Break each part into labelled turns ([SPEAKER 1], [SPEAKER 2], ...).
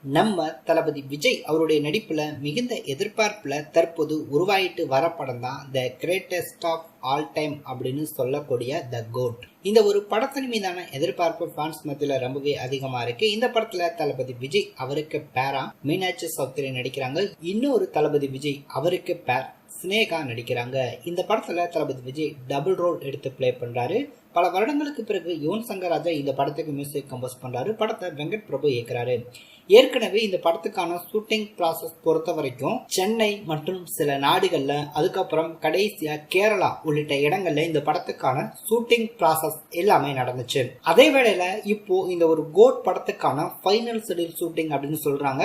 [SPEAKER 1] நம்ம தளபதி விஜய் அவருடைய நடிப்புல மிகுந்த எதிர்பார்ப்புல தற்போது உருவாயிட்டு வர படம் தான் the greatest of all time அப்படின்னு சொல்லக்கூடிய த கோட். இந்த ஒரு படத்தின் மீதான எதிர்பார்ப்பு ஃபேன்ஸ் மத்தியில ரொம்பவே அதிகமா இருக்கு. இந்த படத்துல தளபதி விஜய் அவருக்கு பேரா மீனாட்சி சௌத்ரி நடிக்கிறாங்க. இன்னொரு தளபதி விஜய் அவருக்கு பேர் சினேகா நடிக்கிறாங்க. இந்த படத்துல தளபதி விஜய் டபுள் ரோல் எடுத்து பிளே பண்றாரு. பல வருடங்களுக்கு பிறகு யுவன் சங்கர் ராஜா இந்த படத்துக்கு மியூசிக் கம்போஸ் பண்றாரு. படத்தை வெங்கட் பிரபு இயக்குறாரு. ஏற்கனவே இந்த படத்துக்கான ஷூட்டிங் ப்ராசஸ் பொறுத்த வரைக்கும் சென்னை மற்றும் சில நாடுகள்ல, அதுக்கப்புறம் கடைசியா கேரளா உள்ளிட்ட இடங்கள்ல இந்த படத்துக்கான ஷூட்டிங் ப்ராசஸ் எல்லாமே நடந்துச்சு. அதே வேளையில இப்போ இந்த ஒரு கோட் படத்துக்கான ஃபைனல் ஷெட்யூல் ஷூட்டிங் அப்படின்னு சொல்றாங்க.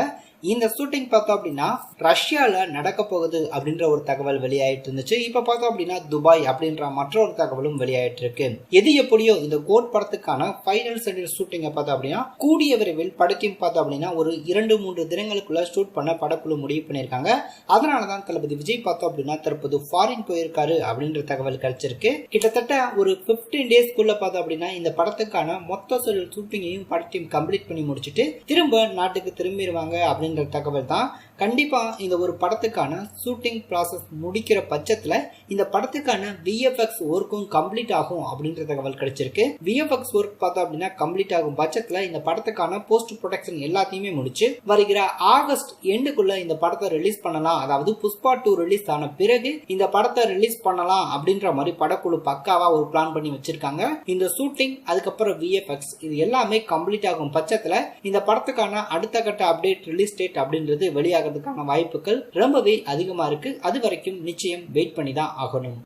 [SPEAKER 1] இந்த ஷூட்டிங் பார்த்தோம் அப்படின்னா ரஷ்யால நடக்க போகுது அப்படின்ற ஒரு தகவல் வெளியாயிட்டு இருந்துச்சு. இப்ப பார்த்தோம் அப்படின்னா துபாய் அப்படின்ற மற்றொரு தகவலும் வெளியாயிட்டு இருக்கு. எது எப்படியோ இந்த கோட் படத்துக்கான ஃபைனல் ஷெட்யூல் ஷூட்டிங்கை பார்த்தோம் அப்படின்னா கூடிய விரைவில் படத்தையும் பார்த்தோம் அப்படின்னா ஒரு 2-3 தினங்களுக்குள்ள ஷூட் பண்ண படக்குழு முடிவு பண்ணியிருக்காங்க. அதனாலதான் தளபதி விஜய் பார்த்தோம் அப்படின்னா தற்போது ஃபாரின் போயிருக்காரு அப்படின்ற தகவல் கிடைச்சிருக்கு. கிட்டத்தட்ட ஒரு 15 டேஸ்க்குள்ள பார்த்தோம் அப்படின்னா இந்த படத்துக்கான மொத்த ஷெட்யூல் ஷூட்டிங்கையும் படத்தையும் கம்ப்ளீட் பண்ணி முடிச்சுட்டு திரும்ப நாட்டுக்கு திரும்பிடுவாங்க அப்படின்ற தகவல் தான். கண்டிப்பா இந்த ஒரு படத்துக்கான ஷூட்டிங் ப்ராசஸ் முடிக்கிற பட்சத்துல இந்த படத்துக்கான VFX ஒர்க்கும் கம்ப்ளீட் ஆகும் அப்படின்ற தகவல் கிடைச்சிருக்கு. VFX ஒர்க் பார்த்தோம் அப்படின்னா கம்ப்ளீட் ஆகும் பட்சத்துல இந்த படத்துக்கான போஸ்ட் ப்ரொடக்ஷன் எல்லாத்தையுமே முடிச்சு வருகிற ஆகஸ்ட் எண்டுக்குள்ள இந்த படத்தை ரிலீஸ் பண்ணலாம். அதாவது புஷ்பா 2 ரிலீஸ் ஆன பிறகு இந்த படத்தை ரிலீஸ் பண்ணலாம் அப்படின்ற மாதிரி படக்குழு பக்காவா ஒரு பிளான் பண்ணி வச்சிருக்காங்க. இந்த ஷூட்டிங் அதுக்கப்புறம் VFX இது எல்லாமே கம்ப்ளீட் ஆகும் பட்சத்துல இந்த படத்துக்கான அடுத்த கட்ட அப்டேட் ரிலீஸ் டேட் அப்படின்றது வெளியாகிறதுக்கான வாய்ப்புகள் ரொம்பவே அதிகமா இருக்கு. அது வரைக்கும் நிச்சயம் வெயிட் பண்ணி தான் ஆகணும்.